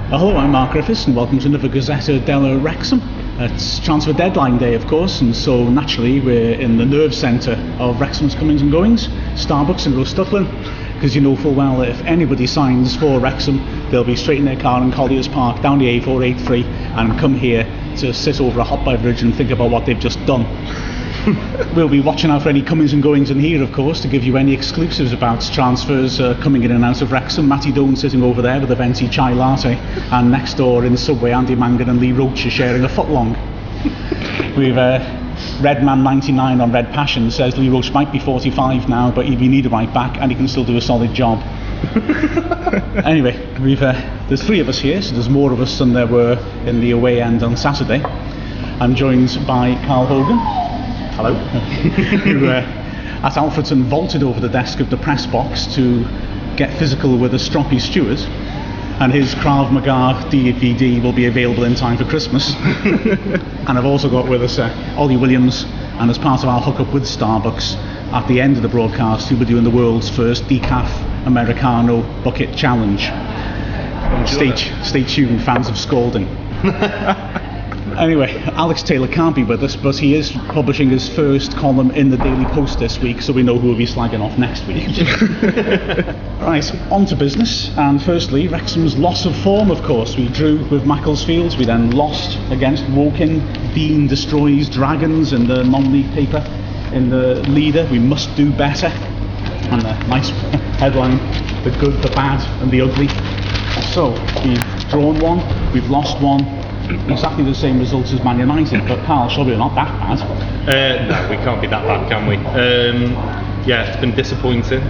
Hello, I'm Mark Griffiths and welcome to another Gazzetta Dello Wrexham. It's transfer deadline day, of course, and so naturally we're in the nerve centre of Wrexham's comings and goings, Starbucks and Rostufflin, because you know full well that if anybody signs for Wrexham, they'll be straight in their car in Colliers Park down the A483 and come here to sit over a hot beverage and think about what they've just done. We'll be watching out for any comings and goings in here, of course, to give you any exclusives about transfers coming in and out of Wrexham. Matty Doan sitting over there with a venti chai latte, and next door in the subway, Andy Mangan and Lee Roach are sharing a footlong. We've Redman 99 on Red Passion says Lee Roach might be 45 now, but he'd be needed right back and he can still do a solid job. Anyway, there's three of us here, so there's more of us than there were in the away end on Saturday. I'm joined by Carl Hogan. Hello. Who at Alfreton vaulted over the desk of the press box to get physical with a stroppy steward, and his Krav Maga DVD will be available in time for Christmas. And I've also got with us Ollie Williams, and as part of our hookup with Starbucks at the end of the broadcast, he'll be doing the world's first decaf Americano bucket challenge. Stay tuned, fans of Scalding. Anyway, Alex Taylor can't be with us, but he is publishing his first column in the Daily Post this week, so we know who will be slagging off next week. Right, on to business. And firstly, Wrexham's loss of form, of course. We drew with Macclesfield, we then lost against Woking. Dean destroys Dragons in the non-league paper. In the Leader, we must do better. And a nice headline, the good, the bad and the ugly. So, we've drawn one, we've lost one. Exactly the same results as Man United, but Carl, surely we're not that bad. No, we can't be that bad, can we? Yeah, it's been disappointing.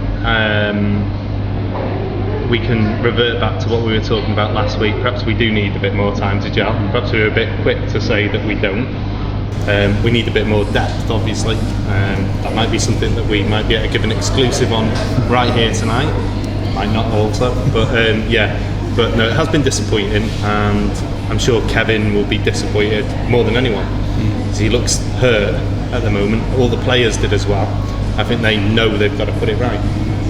We can revert back to what we were talking about last week. Perhaps we do need a bit more time to gel. Perhaps we were a bit quick to say that we don't. We need a bit more depth, obviously. That might be something that we might be able to give an exclusive on right here tonight. Might not also, but yeah. But no, it has been disappointing, and I'm sure Kevin will be disappointed more than anyone. He looks hurt at the moment. All the players did as well. I think they know they've got to put it right.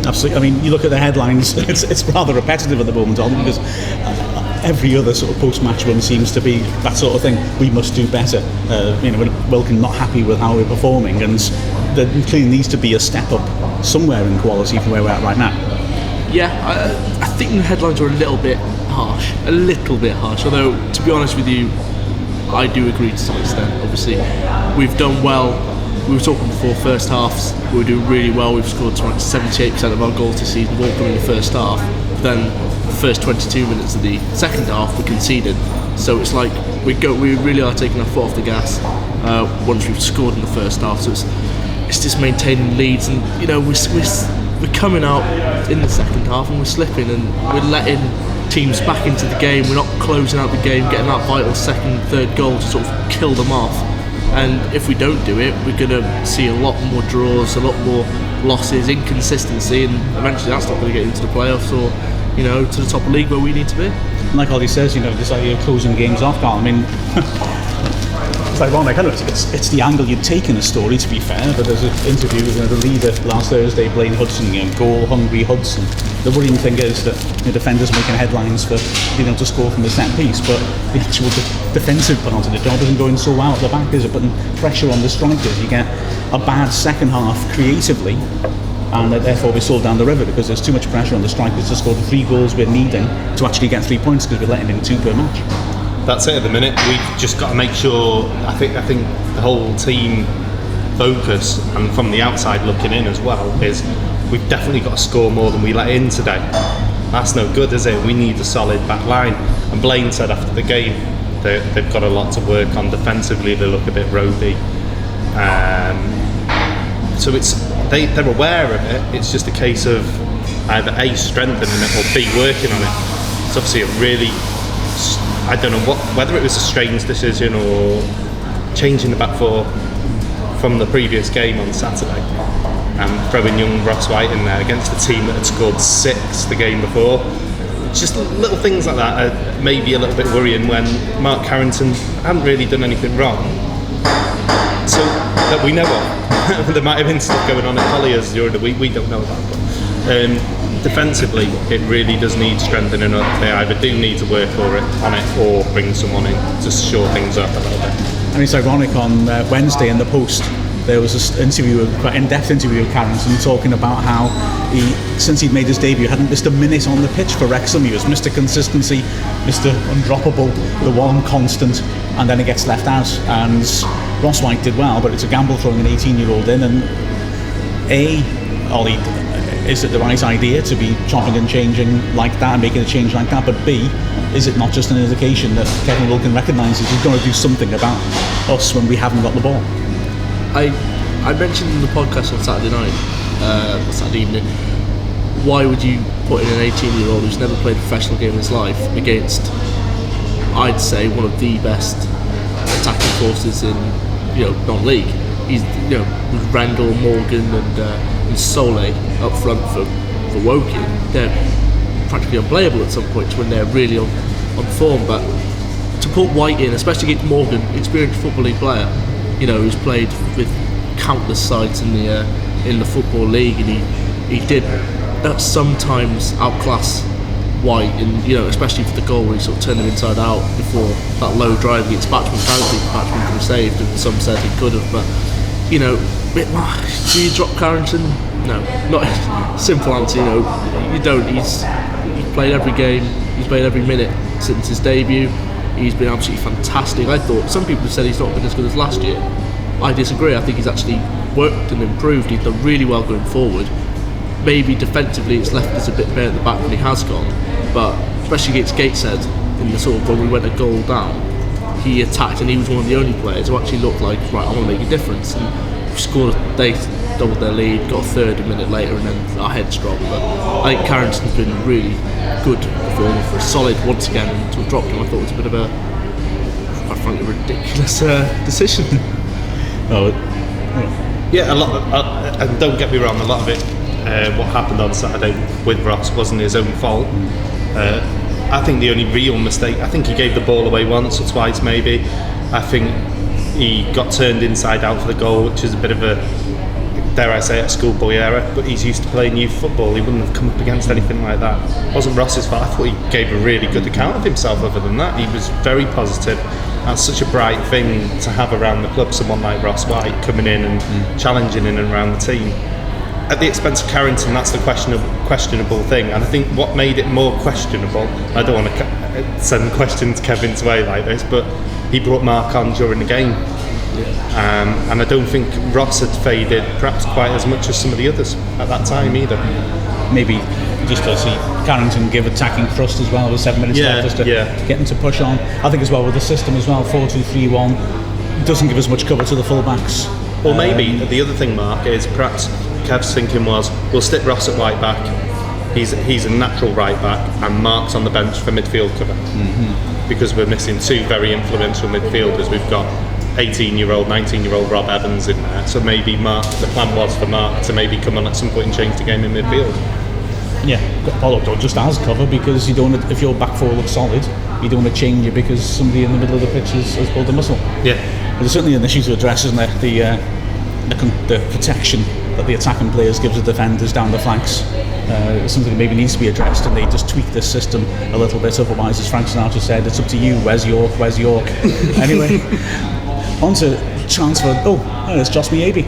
Absolutely. I mean, you look at the headlines, it's rather repetitive at the moment, Ollie, because every other sort of post-match one seems to be that sort of thing. We must do better. We're welcome not happy with how we're performing, and there clearly needs to be a step up somewhere in quality from where we're at right now. Yeah, I think the headlines are a little bit harsh, although to be honest with you, I do agree to some extent. Obviously, we've done well. We were talking before first halves, we were doing really well. We've scored 78% of our goals this season, all coming in the first half. Then the first 22 minutes of the second half we conceded, so it's like we really are taking our foot off the gas once we've scored in the first half. So it's just maintaining leads, and we're coming out in the second half and we're slipping, and we're letting teams back into the game. We're not closing out the game, getting that vital second, third goal to sort of kill them off. And if we don't do it, we're going to see a lot more draws, a lot more losses, inconsistency, and eventually that's not going to get into the playoffs or to the top of the league where we need to be. Like Ollie says, this idea of closing games off, Carl. I mean, it's ironic, it's the angle you'd take in a story, to be fair, but there's an interview with the Leader last Thursday, Blaine Hudson, goal-hungry Hudson. The worrying thing is that defenders are making headlines for being able to score from the set piece, but the actual defensive part of the job isn't going so well at the back, is it? Putting pressure on the strikers. You get a bad second half creatively, and therefore we sold down the river because there's too much pressure on the strikers to score the 3 goals we're needing to actually get 3 points, because we're letting in 2 per match. That's it at the minute. We've just got to make sure. I think the whole team focus, and from the outside looking in as well, is we've definitely got to score more than we let in today. That's no good, is it? We need a solid back line. And Blaine said after the game they've got a lot to work on defensively. They look a bit ropey. So they're aware of it. It's just a case of either A, strengthening it, or B, working on it. It's obviously a really, I don't know whether it was a strange decision or changing the back four from the previous game on Saturday and throwing young Ross White in there against a team that had scored 6 the game before. Just little things like that are maybe a little bit worrying when Mark Carrington hadn't really done anything wrong. So that we know of. There might have been stuff going on at Colliers during the week we don't know about. But defensively, it really does need strengthening up. They either do need to work on it or bring someone in to shore things up a little bit. And it's ironic, on Wednesday in the Post, there was an interview, quite in-depth interview with Carrington, talking about how since he'd made his debut, hadn't missed a minute on the pitch for Wrexham. He was Mr. Consistency, Mr. Undroppable, the one constant, and then he gets left out. And Ross White did well, but it's a gamble throwing an 18-year-old in. And Ollie, is it the right idea to be chopping and changing like that and making a change like that? But B, is it not just an indication that Kevin Wilkin recognises he's going to do something about us when we haven't got the ball? I mentioned in the podcast on Saturday evening, why would you put in an 18-year-old who's never played a professional game in his life against, I'd say, one of the best attacking forces in non-league? He's with Randall, Morgan, and Sole up front for Woking. They're practically unplayable at some points when they're really on form. But to put White in, especially against Morgan, experienced Football League player, who's played with countless sides in the Football League, and he did sometimes outclass White, and especially for the goal where he sort of turned them inside out before that low drive against Batchman penalty. Batchman could have saved, and some said he could have, but do you drop Carrington? No, not simple answer. You don't. He's played every game. He's played every minute since his debut. He's been absolutely fantastic. I thought some people have said he's not been as good as last year. I disagree. I think he's actually worked and improved. He's done really well going forward. Maybe defensively it's left us a bit bare at the back when he has gone, but especially against Gateshead in the sort of when we went a goal down, he attacked, and he was one of the only players who actually looked like, right, I want to make a difference. And we scored, they doubled their lead, got a third a minute later, and then our heads dropped. But I think Carrington's been a really good performer for a solid, once again, to have dropped him. I thought it was a bit of a, quite frankly, ridiculous decision. Yeah, a lot of, and don't get me wrong, a lot of it, what happened on Saturday with Ross wasn't his own fault. I think the only real mistake, I think he gave the ball away once or twice maybe. I think he got turned inside out for the goal, which is a bit of a, dare I say it, a schoolboy error, but he's used to playing youth football. He wouldn't have come up against anything like that. It wasn't Ross's fault. I thought he gave a really good account of himself. Other than that, he was very positive. That's such a bright thing to have around the club, someone like Ross White coming in and challenging in and around the team. At the expense of Carrington, that's the questionable thing. And I think what made it more questionable, I don't want to send questions Kevin's way like this, but he brought Mark on during the game. And I don't think Ross had faded perhaps quite as much as some of the others at that time either. Maybe just to see Carrington give attacking thrust as well with 7 minutes left, just to get him to push on. I think as well with the system as well, 4-2-3-1 doesn't give as much cover to the full-backs. Or maybe the other thing, Mark, is perhaps Kev's thinking was, we'll stick Ross at right back, he's a natural right back, and Mark's on the bench for midfield cover. Because we're missing two very influential midfielders. We've got 18-year-old, 19-year-old Rob Evans in there, so maybe the plan was for Mark to maybe come on at some point and change the game in midfield. Yeah, or just as cover, because you don't. If your back four looks solid, you don't want to change it because somebody in the middle of the pitch has pulled a muscle. Yeah, there's certainly an issue to address, isn't there? The protection that the attacking players give the defenders down the flanks. Something that maybe needs to be addressed, and they just tweak this system a little bit. Otherwise, as Frank Sinatra said, it's up to you. Where's York? Anyway, on to transfer. It's Joss Miabi.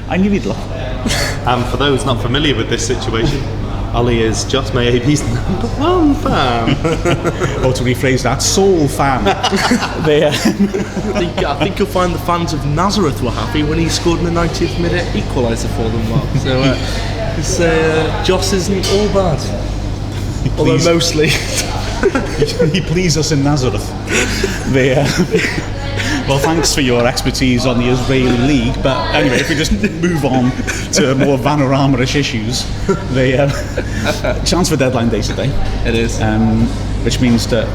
I knew he'd laugh. And for those not familiar with this situation, Ollie is Joss Miabi's #1 fan. Or to rephrase that, soul fan. I think you'll find the fans of Nazareth were happy when he scored in the 90th minute equaliser for them, Mark. So Joss isn't all bad. Although mostly. He pleased us in Nazareth. Well, thanks for your expertise on the Israeli League, but anyway, if we just move on to more Vanarama-ish issues, the transfer deadline day today. It is. Which means that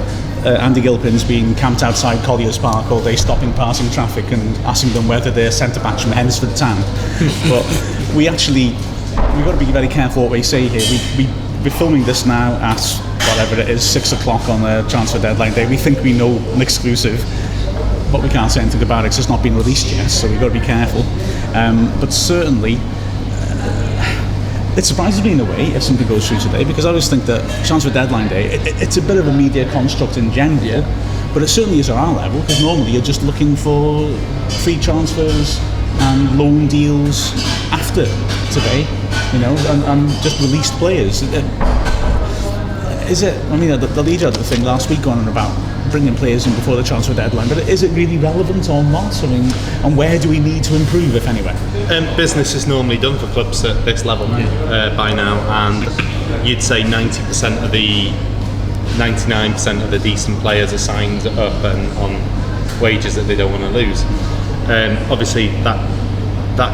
Andy Gilpin's been camped outside Collier's Park all day, stopping passing traffic and asking them whether they're centre-backs from Hensford Town. But we've got to be very careful what we say here. We're filming this now at whatever it is, 6 o'clock on the transfer deadline day. We think we know an exclusive. but we can't say anything about it because it's not been released yet, so we've got to be careful. But certainly, it surprises me in a way if something goes through today, because I always think that transfer deadline day, it's a bit of a media construct in general, but it certainly is at our level, because normally you're just looking for free transfers and loan deals after today, and just released players. Is it? I mean, the leader had the thing last week on about bringing players in before the transfer deadline, but is it really relevant or not? I mean, and where do we need to improve, if anywhere? Business is normally done for clubs at this level by now, and you'd say 99% of the decent players are signed up and on wages that they don't want to lose. Obviously, that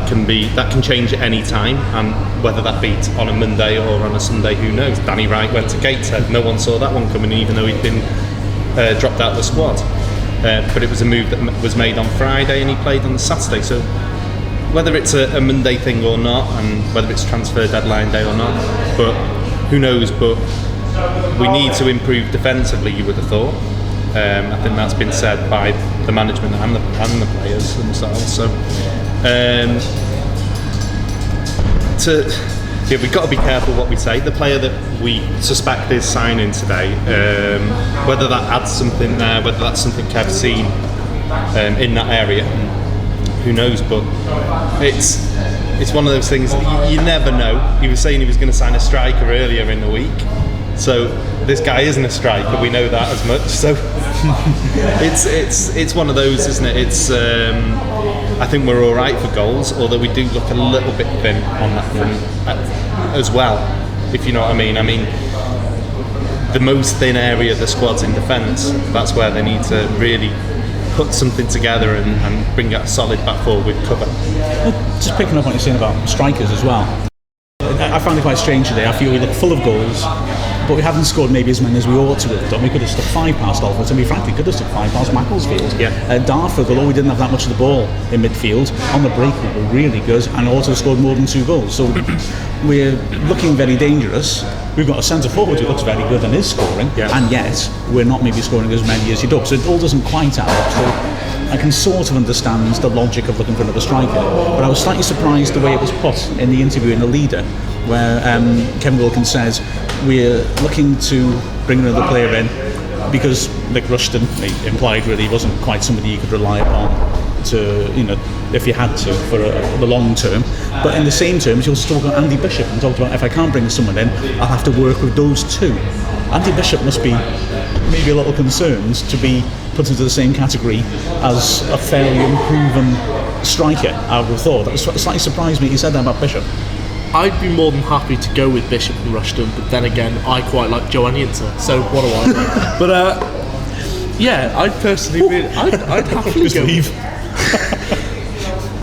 can change at any time, and whether that be on a Monday or on a Sunday, who knows? Danny Wright went to Gateshead. No one saw that one coming, even though he'd been dropped out of the squad. But it was a move that was made on Friday, and he played on the Saturday. So whether it's a Monday thing or not, and whether it's transfer deadline day or not, but who knows? But we need to improve defensively, you would have thought. I think that's been said by the management and the players themselves. So we've got to be careful what we say. The player that we suspect is signing today, whether that adds something there, whether that's something Kev's seen in that area, who knows? But it's one of those things you never know. He was saying he was going to sign a striker earlier in the week. So this guy isn't a striker, we know that as much. So it's one of those, isn't it? It's I think we're all right for goals, although we do look a little bit thin on that front as well, if you know what I mean. I mean, the most thin area of the squad's in defence. That's where they need to really put something together and bring out a solid back four with cover. Well, just picking up on what you're saying about strikers as well. I found it quite strange today. I feel we look full of goals, but we haven't scored maybe as many as we ought to have done. We could have stuck 5 past Alford, and we frankly could have stuck 5 past Macclesfield. Dartford, although we didn't have that much of the ball in midfield, on the break we were really good and also scored more than 2 goals. So we're looking very dangerous. We've got a centre forward who looks very good and is scoring, and yet we're not maybe scoring as many as you'd hope. So it all doesn't quite add up. So I can sort of understand the logic of looking for another striker, but I was slightly surprised the way it was put in the interview in the Leader, where Kevin Wilkins says we're looking to bring another player in because Nick Rushton, he implied really, wasn't quite somebody you could rely upon to, if you had to, for the long term. But in the same terms, you also talk about Andy Bishop and talked about if I can't bring someone in, I'll have to work with those 2. Andy Bishop must be maybe a little concerned to be put into the same category as a fairly unproven striker, I would have thought. That slightly surprised me he said that about Bishop. I'd be more than happy to go with Bishop and Rushton, but then again, I quite like Joe Anienza, so what do I know? But I'd personally I'd happily go with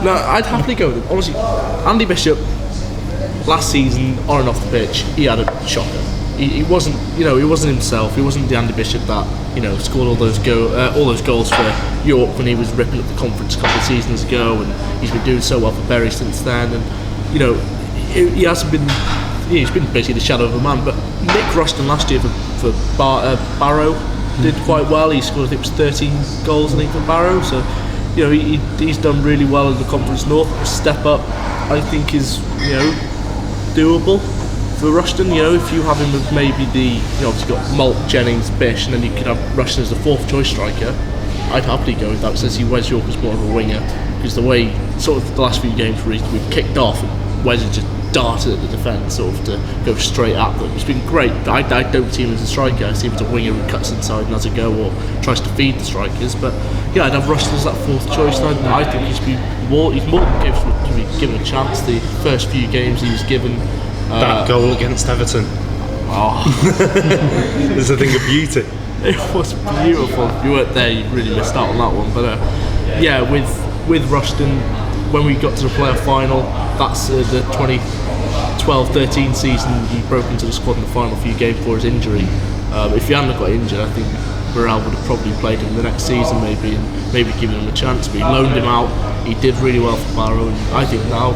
No, I'd happily go with him. Honestly, Andy Bishop, last season, on and off the pitch, he had a shocker. He wasn't, he wasn't himself. He wasn't the Andy Bishop that, scored all those goals for York when he was ripping up the conference a couple of seasons ago, and he's been doing so well for Bury since then. And he hasn't been. He's been basically the shadow of a man. But Nick Rushton last year for Barrow did quite well. He scored, I think it was 13 goals, I think, for Barrow. So he's done really well in the Conference North. Step up, I think, is doable. For Rushton, if you have him with maybe obviously got Malt, Jennings, Bish, and then you could have Rushton as the 4th choice striker, I'd happily go with that, since he Wes York as more of a winger, because the way sort of the last few games we've kicked off, Wes has just darted at the defence sort of to go straight at them. It's been great. I don't see him as a striker. I see him as a winger who cuts inside and has a go or tries to feed the strikers. But I'd have Rushton as that 4th choice, and I think he's more than capable to be given a chance. The first few games he was given. That goal against Everton. Oh. There's a thing of beauty. It was beautiful. If you weren't there, you really missed out on that one. But with Rushton, when we got to the playoff final, that's the 2012-13 season, he broke into the squad in the final few games for his injury. If he hadn't got injured, I think Burrell would have probably played him the next season, maybe given him a chance. But he loaned him out. He did really well for Barrow, and I think now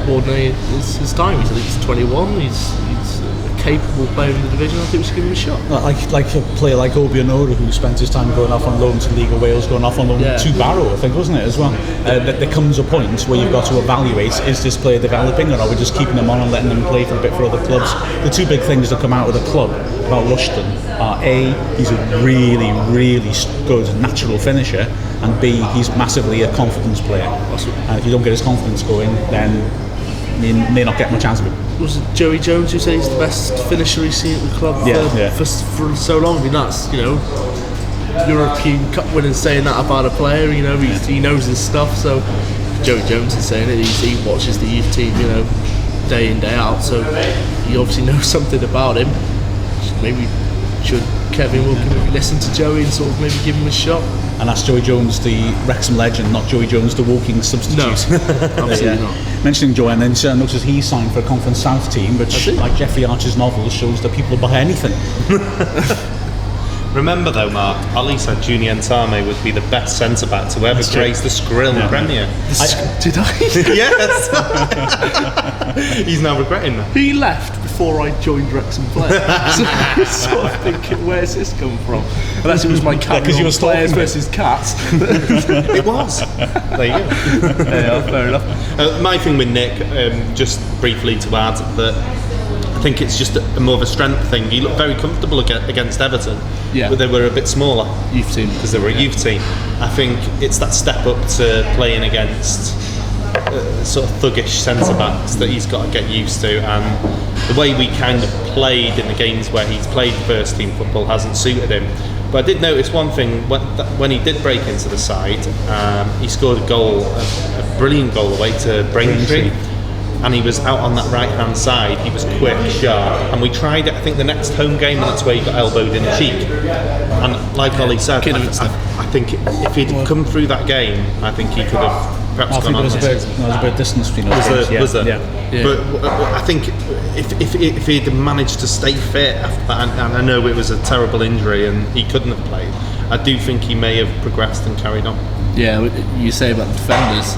more than it's his time. He's 21. He's a capable player in the division, I think we should give him a shot. Like a player like Obianora, who spent his time going off on loan to League of Wales, going off on loan to Barrow, I think, wasn't it, as well? There comes a point where you've got to evaluate, is this player developing, or are we just keeping him on and letting him play for a bit for other clubs? The two big things that come out of the club about Rushton are A, he's a really, really good natural finisher, and B, he's massively a confidence player. And if you don't get his confidence going, then you may not get much out of him. Was it Joey Jones who said he's the best finisher he's seen at the club for so long? I mean, that's, European Cup winners saying that about a player, he knows his stuff. So Joey Jones is saying it, he watches the youth team, day in, day out, so he obviously knows something about him. Maybe should Kevin Wilkin maybe listen to Joey and sort of maybe give him a shot? And that's Joey Jones, the Wrexham legend, not Joey Jones, the walking substitute. No, absolutely not. Mentioning Joey, and then notice he signed for a Conference South team, which, like Jeffrey Archer's novels, shows that people will buy anything. Remember though, Mark, Ollie said Junior Ntame would be the best centre-back to ever grace the Skrill Premier. Did I? Yes! He's now regretting that. He left before I joined Wrexham Player. So I was sort of thinking, where's this come from? Unless it was my cat because players versus cats. It was. There you go. Yeah, fair enough. My thing with Nick, just briefly to add, that I think it's just a more of a strength thing. He looked very comfortable against Everton, but they were a bit smaller. Youth team. Because they were a youth team. I think it's that step up to playing against sort of thuggish centre-backs that he's got to get used to, and the way we kind of played in the games where he's played first team football hasn't suited him. But I did notice one thing, when he did break into the side, he scored a goal, a brilliant goal away to Braintree. And he was out on that right hand side, he was quick, sharp, and we tried it, I think, the next home game, and that's where he got elbowed in the cheek. And like Ollie said, I think if he'd come through that game, I think he could have perhaps gone on. There was a bit of distance between us. Was there? Yeah. But I think if he'd managed to stay fit after that, and I know it was a terrible injury and he couldn't have played, I do think he may have progressed and carried on. Yeah, you say about the defenders.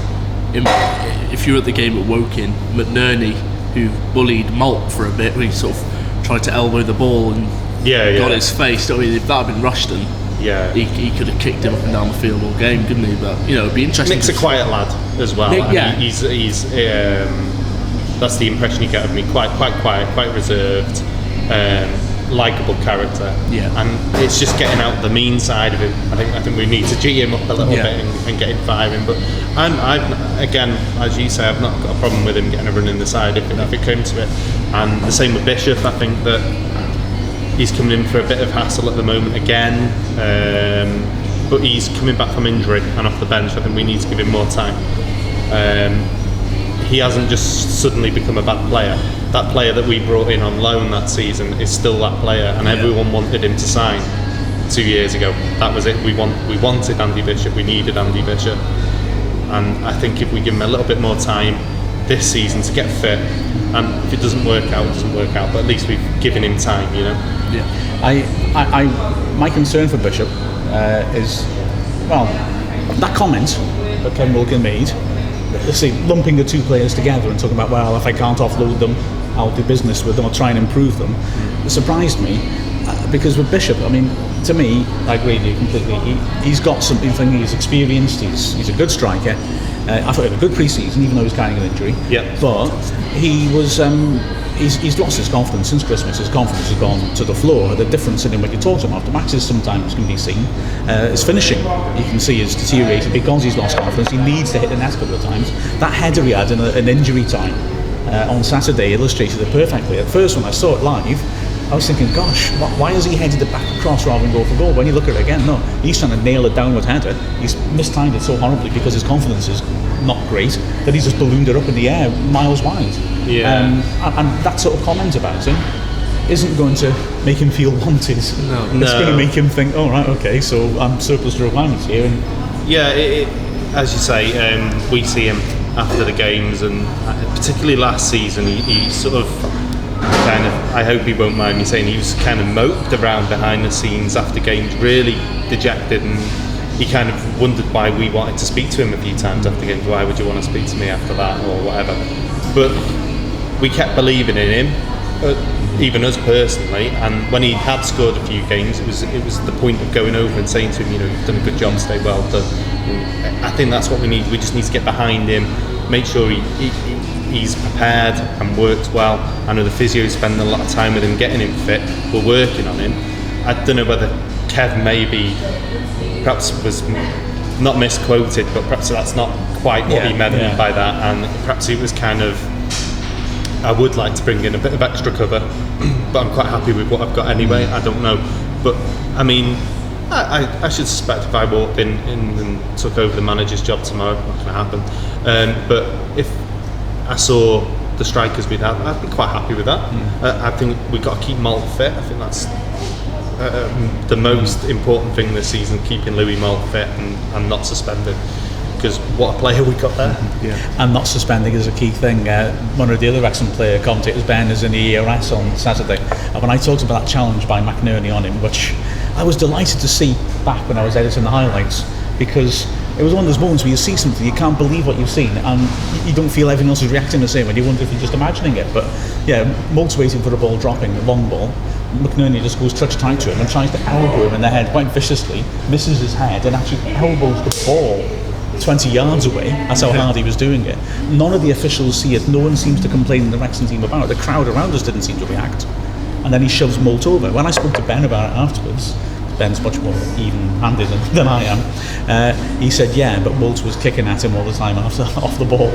If you were at the game at Woking, McNerney, who bullied Malt for a bit, when he sort of tried to elbow the ball and got his face. I mean, if that had been Rushton, he could have kicked him up and down the field all game, couldn't he? But it'd be interesting. Nick's a quiet lad as well. Nick, he's that's the impression you get of me. Quite quiet, quite reserved. Likeable character, and it's just getting out the mean side of him. I think we need to G him up a little bit and get him firing. But I'm again, as you say, I've not got a problem with him getting a run in the side if it came to it. And the same with Bishop. I think that he's coming in for a bit of hassle at the moment again, but he's coming back from injury and off the bench. I think we need to give him more time. He hasn't just suddenly become a bad player. That player that we brought in on loan that season is still that player, and everyone wanted him to sign 2 years ago. That was it. We wanted Andy Bishop. We needed Andy Bishop, and I think if we give him a little bit more time this season to get fit, and if it doesn't work out, it doesn't work out. But at least we've given him time, Yeah. My concern for Bishop is, well, that comment that Kevin Wilkin made. Let's see, lumping the two players together and talking about, well, if I can't offload them, I'll do business with them or try and improve them. It surprised me because with Bishop, I mean, to me, I agree with you completely. He's got something. He's experienced. He's a good striker. I thought he had a good pre-season, even though he was carrying an injury. Yeah. But he was. He's lost his confidence since Christmas. His confidence has gone to the floor. The difference in him when you talk to him after matches sometimes can be seen. His finishing, you can see, is deteriorated because he's lost confidence. He needs to hit the net a couple of times. That header he had in an injury time on Saturday illustrated it perfectly. At first, when I saw it live, I was thinking, gosh, why has he headed it back across rather than go for goal? When you look at it again, no, he's trying to nail a downward header. He's mistimed it so horribly because his confidence is not great that he's just ballooned it up in the air miles wide. Yeah. And that sort of comment about him isn't going to make him feel wanted. No. It's going to make him think, oh, right, okay, so I'm surplus to requirements here. And as you say, we see him after the games, and particularly last season, he sort of kind of, I hope he won't mind me saying, he was kind of moped around behind the scenes after games, really dejected, and he kind of wondered why we wanted to speak to him a few times after games. Why would you want to speak to me after that, or whatever? But we kept believing in him, even us personally. And when he had scored a few games, it was the point of going over and saying to him, you've done a good job, stay well done. I think that's what we need. We just need to get behind him, make sure he's prepared and works well. I know the physios spend a lot of time with him, getting him fit. We're working on him. I don't know whether Kev maybe perhaps was not misquoted, but perhaps that's not quite what he meant by that, and perhaps it was kind of, I would like to bring in a bit of extra cover, but I'm quite happy with what I've got anyway. I don't know, but I mean, I should suspect if I walked in and took over the manager's job tomorrow, not going to happen. But if I saw the strikers we'd have, I'd be quite happy with that. I think we've got to keep Malt fit. I think that's the most important thing this season, keeping Louis Malt fit and not suspended. Because what a player we got there. And not suspending is a key thing. One of the other Wrexham Player commentators, Ben, is in the ERS on Saturday, and when I talked about that challenge by McNerney on him, which I was delighted to see back when I was editing the highlights, because it was one of those moments where you see something, you can't believe what you've seen, and you don't feel everyone else is reacting the same way. You wonder if you're just imagining it. But yeah, Malt's waiting for the ball dropping, the long ball. McNerney just goes touch tight to him and tries to elbow him in the head quite viciously, misses his head, and actually elbows the ball 20 yards away. That's how hard he was doing it. None of the officials see it. No one seems to complain in the Wrexham team about it. The crowd around us didn't seem to react. And then he shoves Malt over. When I spoke to Ben about it afterwards, Ben's much more even-handed than I am, he said, yeah, but Malt was kicking at him all the time off the ball.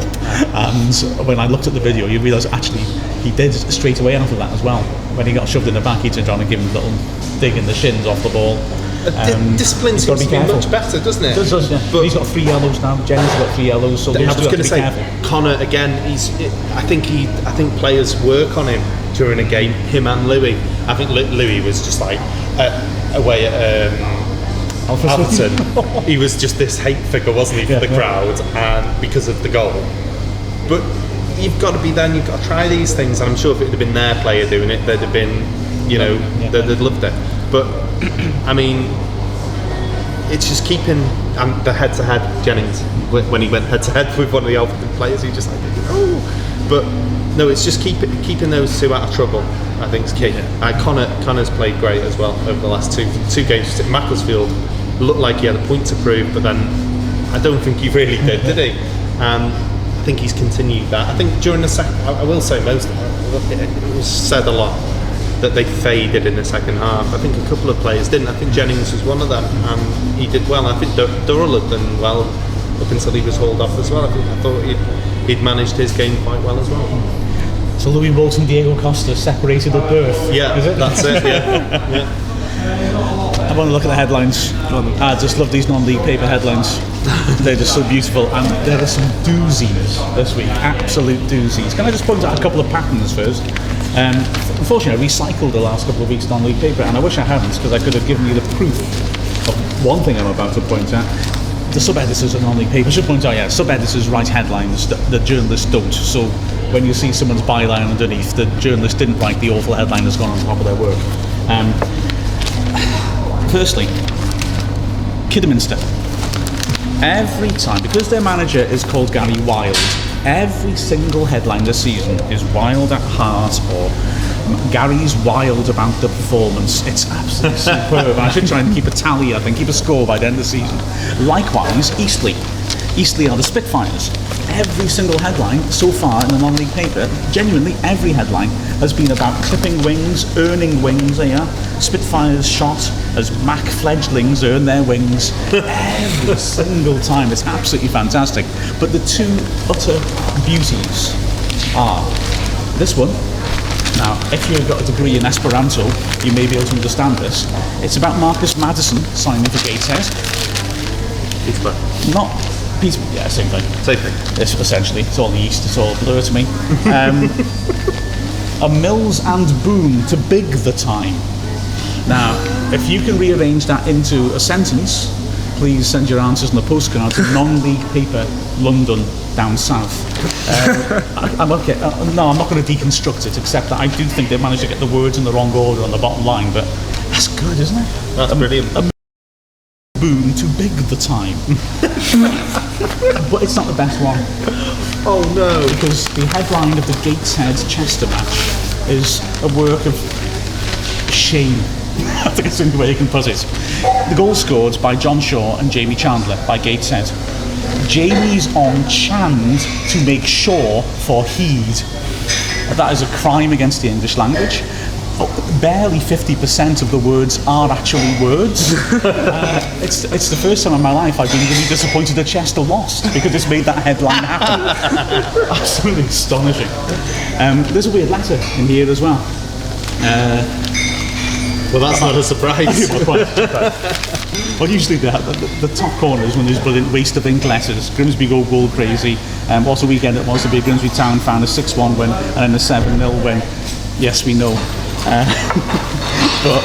And when I looked at the video, you realise actually he did straight away after that as well. When he got shoved in the back, he turned around and gave him a little dig in the shins off the ball. Discipline seems to be much better, doesn't it? Does, yeah. But he's got 3 yellows now. Jennings got 3 yellows, so I was going to say, careful. Connor again. I think players work on him during a game. Him and Louis. I think Louis was just like away at Alfreton. He was just this hate figure, wasn't he, for the crowd, and because of the goal. But you've got to be there. And you've got to try these things. And I'm sure if it had been their player doing it, they'd have been, they'd loved it. But I mean, it's just keeping the head-to-head Jennings when he went head-to-head with one of the Alfreton players. He just like, but no, it's just keeping those two out of trouble. I think is key. Connor's played great as well over the last two games. Macclesfield looked like he had a point to prove, but then I don't think he really did he? And I think he's continued that. I think during the second, I will say most of it was said a lot that they faded in the second half. I think a couple of players didn't. I think Jennings was one of them, and he did well. I think Durrell had done well up until he was hauled off as well. I thought he'd managed his game quite well as well. So Louis Malt and Diego Costa separated at birth. Yeah, is it? That's it. Yeah. I want to look at the headlines. I just love these non-league paper headlines. They're just so beautiful, and there are some doozies this week. Absolute doozies. Can I just point out a couple of patterns first? Unfortunately, I recycled the last couple of weeks non-league paper, and I wish I hadn't, because I could have given you the proof of one thing I'm about to point out. The sub-editors of non-league paper, I should point out, sub-editors write headlines that the journalists don't. So when you see someone's byline underneath, the journalist didn't write the awful headline that's gone on top of their work. Firstly, Kidderminster. Every time, because their manager is called Gary Wild, every single headline this season is Wild at heart, or Gary's wild about the performance. It's absolutely superb. I should try and keep a tally, I think, keep a score by the end of the season. Likewise, Eastleigh. Eastleigh are the Spitfires. Every single headline so far in the non-league paper, genuinely every headline, has been about clipping wings, earning wings. Spitfires shot as Mac fledglings earn their wings. Every single time. It's absolutely fantastic. But the two utter beauties are this one. Now, if you've got a degree in Esperanto, you may be able to understand this. It's about Marcus Maddison signing for Gateshead. Peterborough. Not Peterborough, yeah, same thing. Same thing. It's essentially, it's all the east, it's all blur to me. A Mills and Boom to big the time. Now, if you can rearrange that into a sentence, please send your answers in the postcard to non-league paper, London, down south. I'm okay. No, I'm not going to deconstruct it, except that I do think they managed to get the words in the wrong order on the bottom line, but that's good, isn't it? That's brilliant. A Boom to big the time. But it's not the best one. Oh no. Because the headline of the Gateshead Chester match is a work of shame. I think it's the only way you can put it. The goal scored by John Shaw and Jamie Chandler by Gateshead. Jamie's on Chand to make sure for heed. That is a crime against the English language. Barely 50% of the words are actually words. It's the first time in my life I've been really disappointed that Chester lost because it's made that headline happen. Absolutely astonishing. There's a weird letter in here as well. Well, that's not a surprise. Well, usually the top corners when there's brilliant waste of ink letters. Grimsby go goal crazy. What a weekend it was to be a Grimsby Town fan, a 6-1 win and then a 7-0 win. Yes, we know. But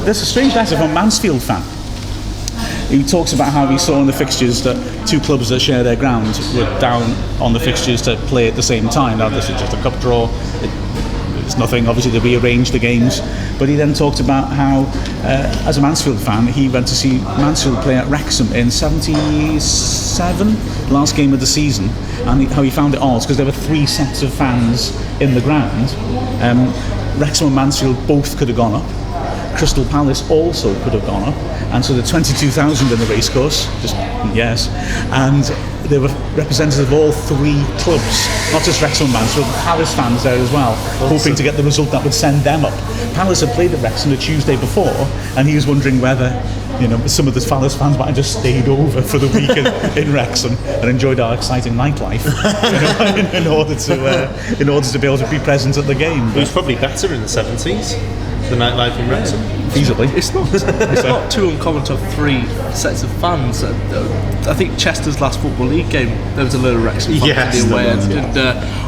there's a strange letter from a Mansfield fan. He talks about how he saw in the fixtures that two clubs that share their ground were down on the fixtures to play at the same time. Now, this is just a cup draw. It's nothing, obviously, to rearrange the games. But he then talked about how, as a Mansfield fan, he went to see Mansfield play at Wrexham in '77, last game of the season, and how he found it odd because there were 3 sets of fans in the ground. Wrexham and Mansfield both could have gone up. Crystal Palace also could have gone up, and so the 22,000 in the racecourse, just yes, and there were representatives of all 3 clubs, not just Wrexham and Mansfield, Palace fans there as well, hoping to get the result that would send them up. Palace had played at Wrexham the Tuesday before, and he was wondering whether, some of the Palace fans might have just stayed over for the week in Wrexham and enjoyed our exciting nightlife in order to be able to be present at the game. It was probably better in the 70s. The nightlife in Wrexham. Feasibly. It's not too uncommon to have 3 sets of fans. I think Chester's last Football League game, there was a load of Wrexham fans in the away end. And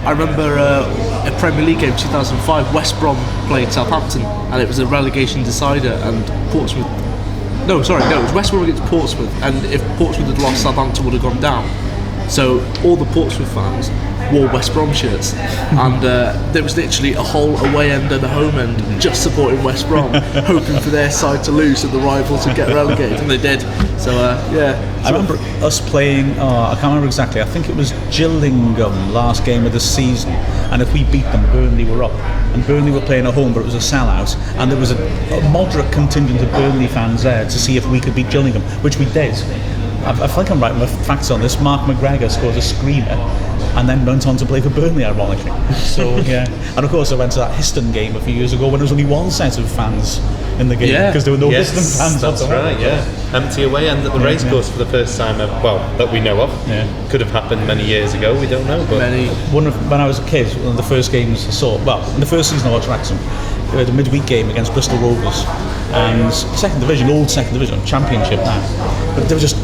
I remember a Premier League game 2005, West Brom played Southampton, and it was a relegation decider, and Portsmouth. No, it was West Brom against Portsmouth, and if Portsmouth had lost, Southampton would have gone down. So all the Portsmouth fans wore West Brom shirts, and there was literally a whole away end and a home end just supporting West Brom, hoping for their side to lose and the rivals would get relegated, and they did. So I remember us playing, I can't remember exactly, I think it was Gillingham last game of the season, and if we beat them, Burnley were up, and Burnley were playing at home, but it was a sellout, and there was a moderate contingent of Burnley fans there to see if we could beat Gillingham, which we did. I think I'm right with my facts on this. Mark McGregor scored a screamer and then went on to play for Burnley, ironically. So, yeah. And of course, I went to that Histon game a few years ago when there was only 1 set of fans in the game because there were no Histon fans. That's right, empty away end at the racecourse for the first time, that we know of. Yeah. Could have happened many years ago, we don't know. But when I was a kid, one of the first games I saw, in the first season I watched Wrexham, we had a midweek game against Bristol Rovers, and old second division, championship now. But there was just,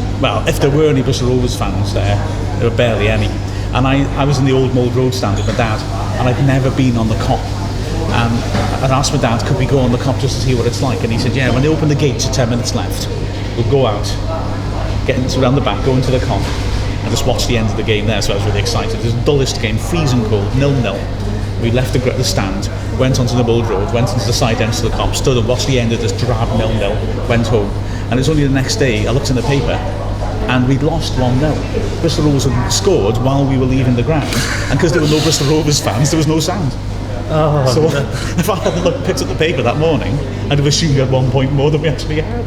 if there were any Bristol Rovers fans there were barely any. And I was in the old Mould Road stand with my dad, and I'd never been on the Cop. And I'd asked my dad, could we go on the Cop just to see what it's like? And he said, when they open the gates at 10 minutes left, we'll go out, get around the back, go into the Cop, and just watch the end of the game there. So I was really excited. It was the dullest game, freezing cold, 0-0. We left the stand, went onto the Mould Road, went into the side end of the Cop, stood and watched the end of this drab 0-0, went home. And it was only the next day I looked in the paper and we'd lost 1-0. Bristol Rovers had scored while we were leaving the ground, and because there were no Bristol Rovers fans, there was no sound. So if I hadn't picked up the paper that morning, I'd have assumed we had 1 point more than we actually had.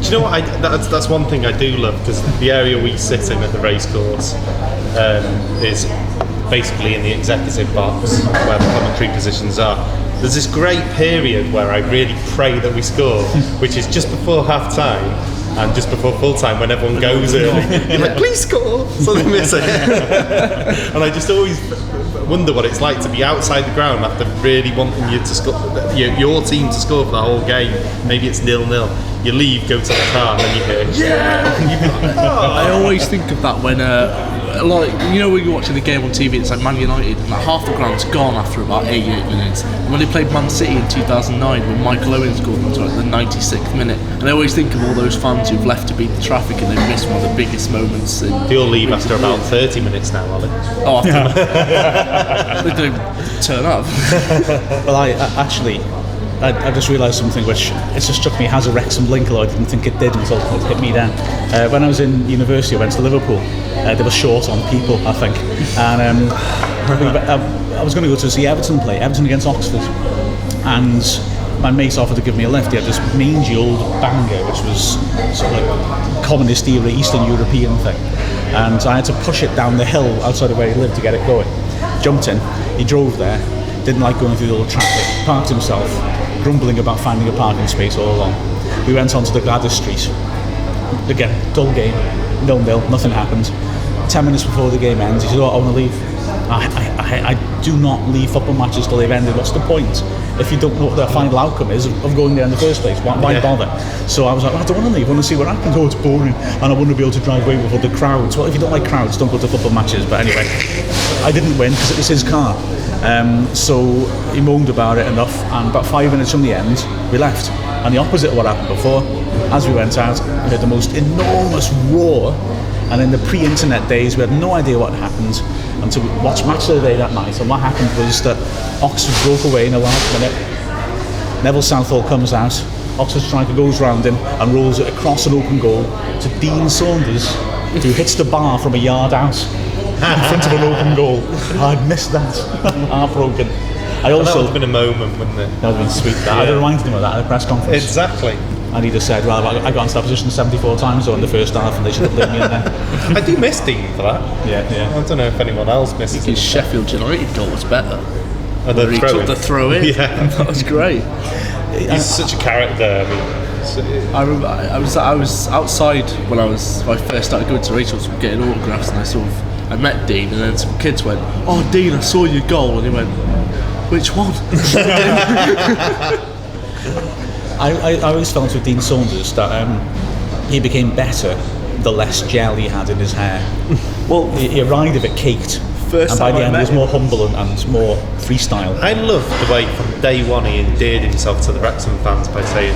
Do you know what? That's one thing I do love, because the area we sit in at the racecourse is basically in the executive box where the commentary positions are. There's this great period where I really pray that we score, which is just before half time and just before full time, when everyone goes early. You're like, please score, so they miss it. And I just always wonder what it's like to be outside the ground after really wanting you to score, your team to score for the whole game. Maybe it's 0-0. You leave, go to the car, and then you hear, I always think of that when when you're watching the game on TV, it's like Man United, and half the ground's gone after about 88 minutes. And when they played Man City in 2009, when Michael Owen scored into the 96th minute, and I always think of all those fans who've left to beat the traffic and they've missed one of the biggest moments. They'll leave after about 30 minutes now, Ollie. Oh, after they don't turn up. Well, I just realised something which it just struck me has a Wrexham link, although I didn't think it did until it hit me then. When I was in university, I went to Liverpool. They were short on people, I think, and I was going to go to see Everton play, Everton against Oxford, and my mate offered to give me a lift. He had this mangy old banger, which was sort of like communist era Eastern European thing, and I had to push it down the hill outside of where he lived to get it going. Jumped in, he drove there, didn't like going through all the traffic, parked himself, grumbling about finding a parking space all along. We went onto the Gladys Street. Again, dull game, 0-0, nothing happened. 10 minutes before the game ends, he said, I want to leave. I do not leave football matches till they've ended. What's the point if you don't know what the final outcome is of going there in the first place? Why bother? So I was like, I don't want to leave, I want to see what happens. Oh, it's boring, and I want to be able to drive away with the crowds. Well, if you don't like crowds, don't go to football matches. But anyway, I didn't win because it was his car. So he moaned about it enough, and about 5 minutes from the end, we left. And the opposite of what happened before, as we went out, we heard the most enormous roar. And in the pre-internet days, we had no idea what happened until we watched Match of the Day that night. And what happened was that Oxford broke away in the last minute. Neville Southall comes out. Oxford striker goes round him and rolls it across an open goal to Dean Saunders, who hits the bar from a yard out in front of an open goal. I'd missed that. Heartbroken. That would have been a moment, wouldn't it? That would have been sweet. Yeah. I'd reminded him of that at a press conference. Exactly. And he just said, well, I got into that position 74 times in the first half, and they should have played me in there. I do miss Dean for that. Yeah. I don't know if anyone else misses His Sheffield United goal was better. Where he took the throw in. Yeah. That was great. He's such a character. I remember I was outside when I first started going to Rachel's getting autographs, and I met Dean, and then some kids went, "Oh, Dean, I saw your goal," and he went, "Which one?" I always felt with Dean Saunders that he became better the less gel he had in his hair. Well, he arrived a bit caked. And by the end, he was more humble and more freestyle. I love the way from day one he endeared himself to the Wrexham fans by saying,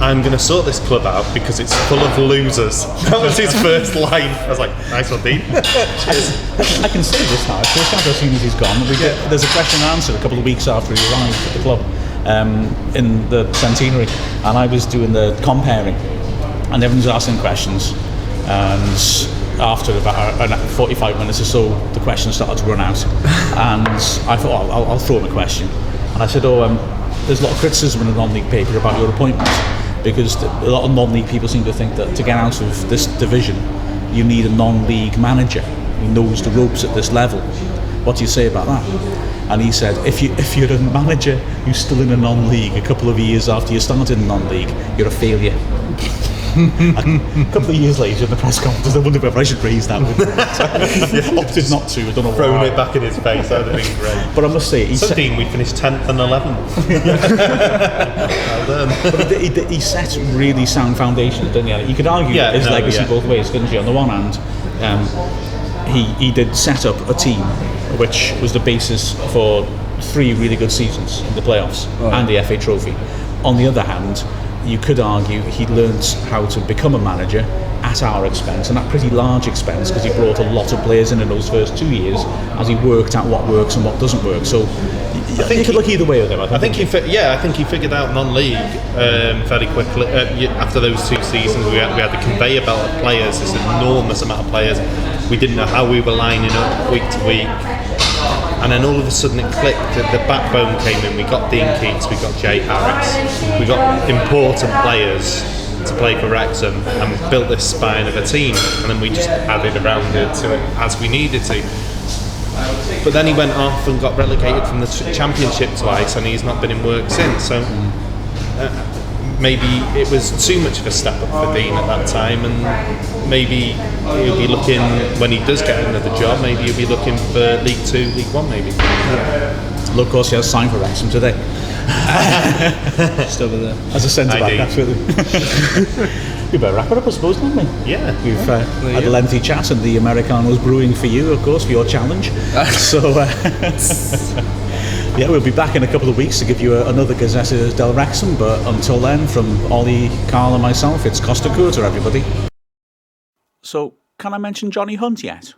"I'm going to sort this club out because it's full of losers." That was his first line. I was like, nice one, Dean. I can say this now. Of course, as soon as he's gone, there's a question and answer a couple of weeks after he arrived at the club in the centenary, and I was doing the comparing, and everyone was asking questions, and after about 45 minutes or so, the questions started to run out, and I thought, I'll throw him a question, and I said, there's a lot of criticism in the non-league paper about your appointment, because a lot of non-league people seem to think that to get out of this division, you need a non-league manager who knows the ropes at this level. What do you say about that? And he said, if you're a manager who's still in a non-league a couple of years after you started in non-league, you're a failure. A couple of years later in the press conference, I wonder whether I should raise that with him. Opted not to, I don't know why. Thrown it back in his face, that would have been great. But I must say, Dean, we finished 10th and 11th. Well done. But he set really sound foundations, didn't he? You could argue his legacy both ways, couldn't you? On the one hand, he did set up a team which was the basis for 3 really good seasons in the playoffs and the FA Trophy. On the other hand, you could argue he learnt how to become a manager at our expense, and at pretty large expense, because he brought a lot of players in those first 2 years as he worked out what works and what doesn't work. So I think you could look either way with him. I think he figured out non-league fairly quickly. After those 2 seasons, we had the conveyor belt of players, this enormous amount of players. We didn't know how we were lining up week to week. And then all of a sudden it clicked, the backbone came in, we got Dean Keats, we got Jay Harris, we got important players to play for Wrexham, and we built this spine of a team, and then we just added around it to it as we needed to. But then he went off and got relegated from the Championship twice, and he's not been in work since, so maybe it was too much of a step up for Dean at that time, and maybe he'll be looking, when he does get another job, maybe he'll be looking for League 2, League 1 maybe. Look, of course, he has signed for Wrexham today. Just over there. As a centre-back, absolutely. We better wrap it up, I suppose, don't we? Yeah. We've had a lengthy chat, and the Americano's brewing for you, of course, for your challenge. So, yeah, we'll be back in a couple of weeks to give you another Gazzetta Dello Wrexham, but until then, from Ollie, Carl and myself, it's Costa Curta, everybody. So, can I mention Johnny Hunt yet?